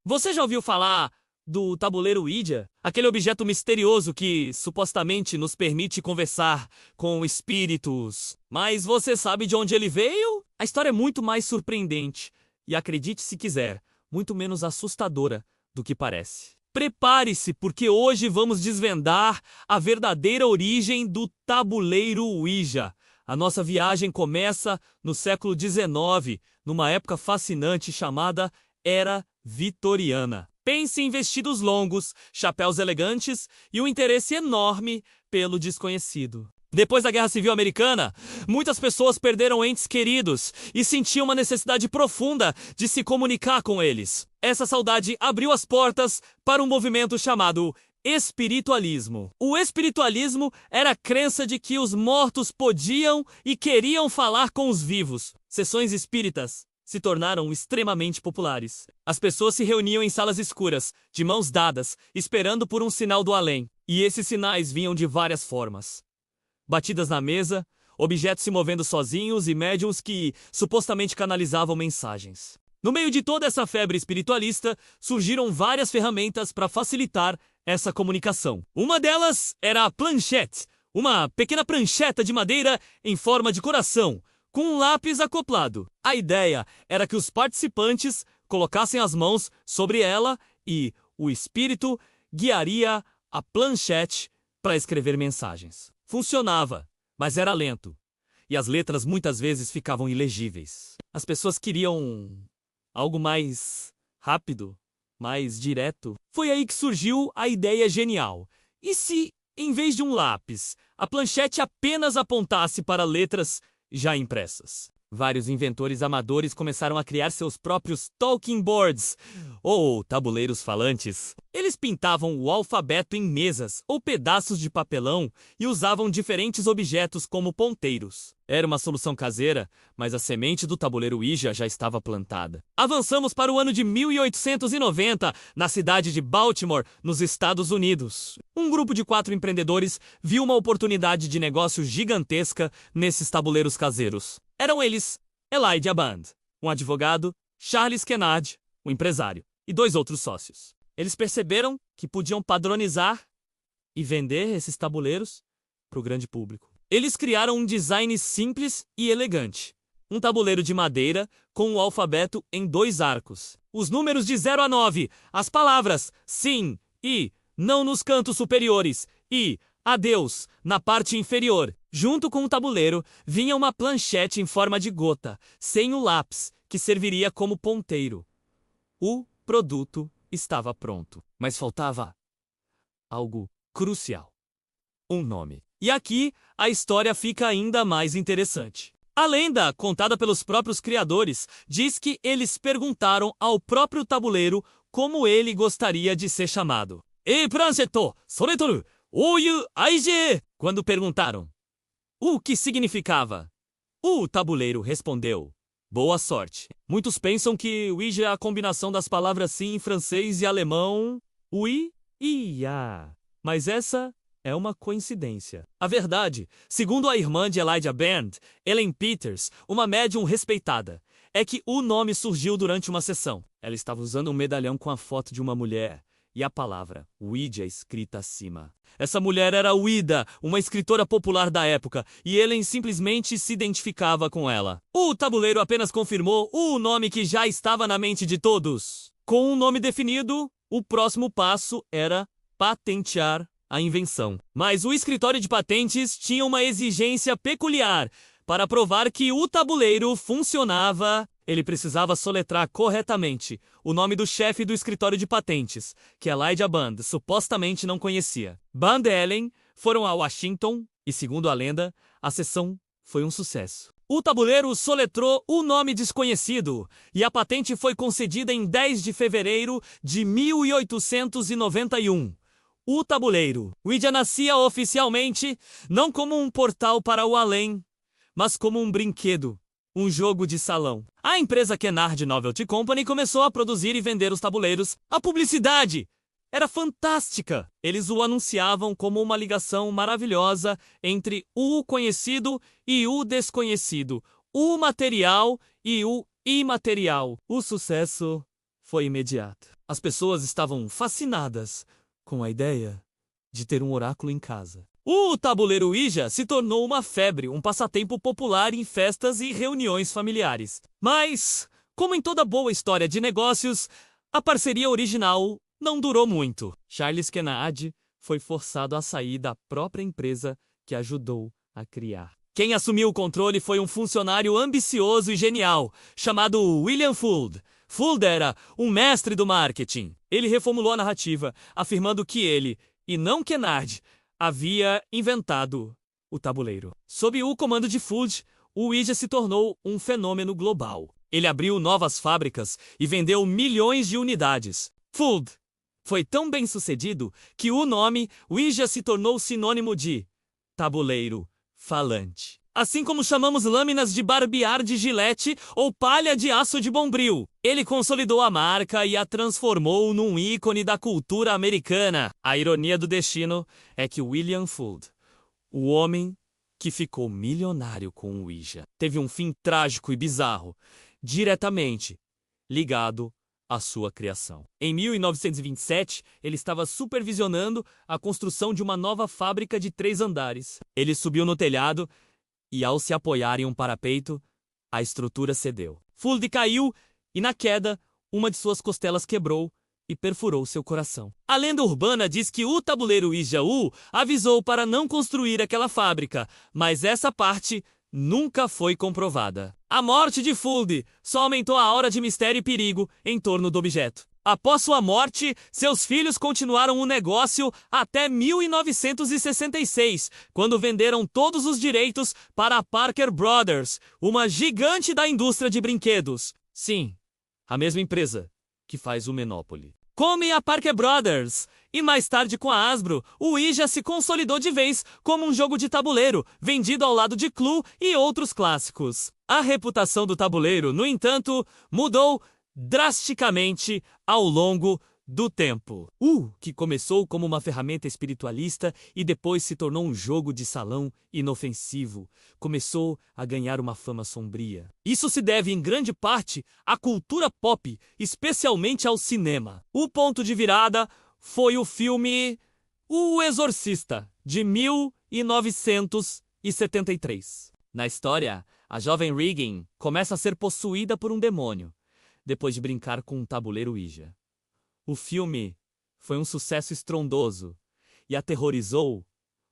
Você já ouviu falar do tabuleiro Ouija? Aquele objeto misterioso que supostamente nos permite conversar com espíritos. Mas você sabe de onde ele veio? A história é muito mais surpreendente e, acredite se quiser, muito menos assustadora do que parece. Prepare-se, porque hoje vamos desvendar a verdadeira origem do tabuleiro Ouija. A nossa viagem começa no século XIX, numa época fascinante chamada Era Vitoriana. Pense em vestidos longos, chapéus elegantes e um interesse enorme pelo desconhecido. Depois da Guerra Civil Americana, muitas pessoas perderam entes queridos e sentiam uma necessidade profunda de se comunicar com eles. Essa saudade abriu as portas para um movimento chamado espiritualismo. O espiritualismo era a crença de que os mortos podiam e queriam falar com os vivos. Sessões espíritas se tornaram extremamente populares. As pessoas se reuniam em salas escuras, de mãos dadas, esperando por um sinal do além. E esses sinais vinham de várias formas. Batidas na mesa, objetos se movendo sozinhos e médiuns que supostamente canalizavam mensagens. No meio de toda essa febre espiritualista, surgiram várias ferramentas para facilitar essa comunicação. Uma delas era a planchette, uma pequena prancheta de madeira em forma de coração, com um lápis acoplado. A ideia era que os participantes colocassem as mãos sobre ela e o espírito guiaria a planchette para escrever mensagens. Funcionava, mas era lento, e as letras muitas vezes ficavam ilegíveis. As pessoas queriam algo mais rápido, mais direto. Foi aí que surgiu a ideia genial. E se, em vez de um lápis, a planchete apenas apontasse para letras já impressas? Vários inventores amadores começaram a criar seus próprios talking boards, ou tabuleiros falantes. Eles pintavam o alfabeto em mesas ou pedaços de papelão e usavam diferentes objetos como ponteiros. Era uma solução caseira, mas a semente do tabuleiro Ouija já estava plantada. Avançamos para o ano de 1890, na cidade de Baltimore, nos Estados Unidos. Um grupo de 4 empreendedores viu uma oportunidade de negócio gigantesca nesses tabuleiros caseiros. Eram eles Elijah Band, um advogado, Charles Kennard, um empresário, e 2 outros sócios. Eles perceberam que podiam padronizar e vender esses tabuleiros para o grande público. Eles criaram um design simples e elegante. Um tabuleiro de madeira com o alfabeto em 2 arcos. Os números de 0 a 9, as palavras sim e não nos cantos superiores e adeus na parte inferior. Junto com o tabuleiro vinha uma planchete em forma de gota, sem o lápis, que serviria como ponteiro. O produto estava pronto, mas faltava algo crucial: um nome. E aqui a história fica ainda mais interessante. A lenda, contada pelos próprios criadores, diz que eles perguntaram ao próprio tabuleiro como ele gostaria de ser chamado. E plancheto, soretoru, ouyu aije! Quando perguntaram o que significava, o tabuleiro respondeu: boa sorte. Muitos pensam que Ouija é a combinação das palavras sim em francês e alemão, oui e ya. Mas essa é uma coincidência. A verdade, segundo a irmã de Elijah Band, Ellen Peters, uma médium respeitada, é que o nome surgiu durante uma sessão. Ela estava usando um medalhão com a foto de uma mulher e a palavra Ouija escrita acima. Essa mulher era Ouida, uma escritora popular da época, e Ellen simplesmente se identificava com ela. O tabuleiro apenas confirmou o nome que já estava na mente de todos. Com um nome definido, o próximo passo era patentear a invenção. Mas o escritório de patentes tinha uma exigência peculiar. Para provar que o tabuleiro funcionava, ele precisava soletrar corretamente o nome do chefe do escritório de patentes, que Elijah Band supostamente não conhecia. Band e Ellen foram a Washington e, segundo a lenda, a sessão foi um sucesso. O tabuleiro soletrou o nome desconhecido e a patente foi concedida em 10 de fevereiro de 1891. O tabuleiro Ouija nascia oficialmente não como um portal para o além, mas como um brinquedo, um jogo de salão. A empresa Kennard Novelty Company começou a produzir e vender os tabuleiros. A publicidade era fantástica. Eles o anunciavam como uma ligação maravilhosa entre o conhecido e o desconhecido, o material e o imaterial. O sucesso foi imediato. As pessoas estavam fascinadas com a ideia de ter um oráculo em casa. O tabuleiro Ouija se tornou uma febre, um passatempo popular em festas e reuniões familiares. Mas, como em toda boa história de negócios, a parceria original não durou muito. Charles Kennedy foi forçado a sair da própria empresa que ajudou a criar. Quem assumiu o controle foi um funcionário ambicioso e genial, chamado William Fuld. Fuld era um mestre do marketing. Ele reformulou a narrativa, afirmando que ele, e não Kennedy, havia inventado o tabuleiro. Sob o comando de Fuld, o Ouija se tornou um fenômeno global. Ele abriu novas fábricas e vendeu milhões de unidades. Fuld foi tão bem sucedido que o nome Ouija se tornou sinônimo de tabuleiro falante. Assim como chamamos lâminas de barbear de gilete ou palha de aço de Bombril. Ele consolidou a marca e a transformou num ícone da cultura americana. A ironia do destino é que William Fuld, o homem que ficou milionário com o Ouija, teve um fim trágico e bizarro, diretamente ligado à sua criação. Em 1927, ele estava supervisionando a construção de uma nova fábrica de 3 andares. Ele subiu no telhado e, ao se apoiar em um parapeito, a estrutura cedeu. Fuld caiu e, na queda, uma de suas costelas quebrou e perfurou seu coração. A lenda urbana diz que o tabuleiro Ouija avisou para não construir aquela fábrica, mas essa parte nunca foi comprovada. A morte de Fuld só aumentou a aura de mistério e perigo em torno do objeto. Após sua morte, seus filhos continuaram o negócio até 1966, quando venderam todos os direitos para a Parker Brothers, uma gigante da indústria de brinquedos. Sim, a mesma empresa que faz o Monopoly. Como a Parker Brothers e mais tarde com a Hasbro, o Ouija se consolidou de vez como um jogo de tabuleiro, vendido ao lado de Clue e outros clássicos. A reputação do tabuleiro, no entanto, mudou drasticamente ao longo do tempo. Que começou como uma ferramenta espiritualista e depois se tornou um jogo de salão inofensivo, começou a ganhar uma fama sombria. Isso se deve em grande parte à cultura pop, especialmente ao cinema. O ponto de virada foi o filme O Exorcista, de 1973. Na história, a jovem Regan começa a ser possuída por um demônio, depois de brincar com um tabuleiro Ouija. O filme foi um sucesso estrondoso e aterrorizou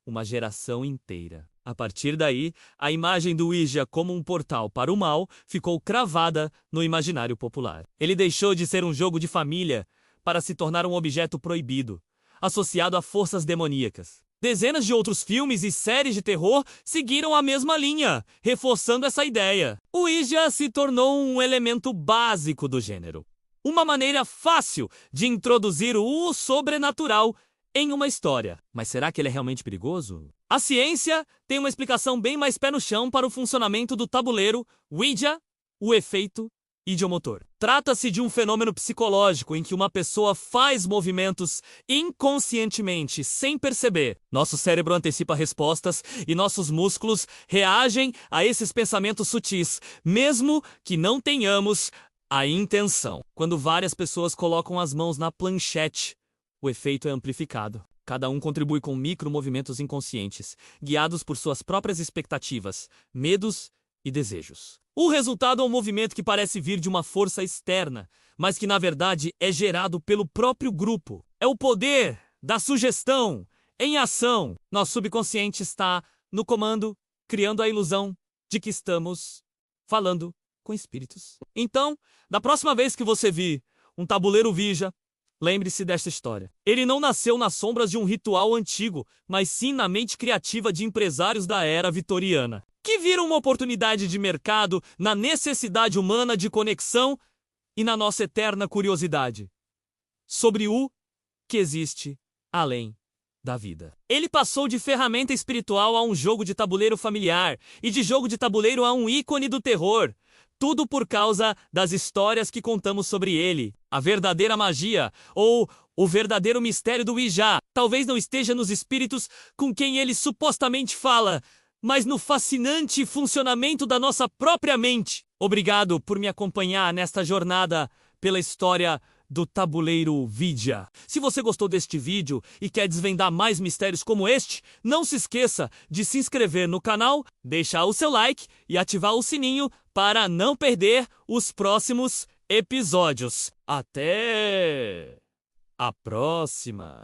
uma geração inteira. A partir daí, a imagem do Ouija como um portal para o mal ficou cravada no imaginário popular. Ele deixou de ser um jogo de família para se tornar um objeto proibido, associado a forças demoníacas. Dezenas de outros filmes e séries de terror seguiram a mesma linha, reforçando essa ideia. O Ouija se tornou um elemento básico do gênero. Uma maneira fácil de introduzir o sobrenatural em uma história. Mas será que ele é realmente perigoso? A ciência tem uma explicação bem mais pé no chão para o funcionamento do tabuleiro Ouija, o efeito idiomotor. Trata-se de um fenômeno psicológico em que uma pessoa faz movimentos inconscientemente, sem perceber. Nosso cérebro antecipa respostas e nossos músculos reagem a esses pensamentos sutis, mesmo que não tenhamos a intenção. Quando várias pessoas colocam as mãos na planchete, o efeito é amplificado. Cada um contribui com micromovimentos inconscientes, guiados por suas próprias expectativas, medos e desejos. O resultado é um movimento que parece vir de uma força externa, mas que na verdade é gerado pelo próprio grupo. É o poder da sugestão em ação. Nosso subconsciente está no comando, criando a ilusão de que estamos falando com espíritos. Então, da próxima vez que você vir um tabuleiro Ouija, lembre-se desta história. Ele não nasceu nas sombras de um ritual antigo, mas sim na mente criativa de empresários da era vitoriana, que viram uma oportunidade de mercado na necessidade humana de conexão e na nossa eterna curiosidade sobre o que existe além da vida. Ele passou de ferramenta espiritual a um jogo de tabuleiro familiar e de jogo de tabuleiro a um ícone do terror. Tudo por causa das histórias que contamos sobre ele. A verdadeira magia, ou o verdadeiro mistério do Ouija, talvez não esteja nos espíritos com quem ele supostamente fala, mas no fascinante funcionamento da nossa própria mente. Obrigado por me acompanhar nesta jornada pela história do tabuleiro Vidia. Se você gostou deste vídeo e quer desvendar mais mistérios como este, não se esqueça de se inscrever no canal, deixar o seu like e ativar o sininho para não perder os próximos episódios. Até a próxima!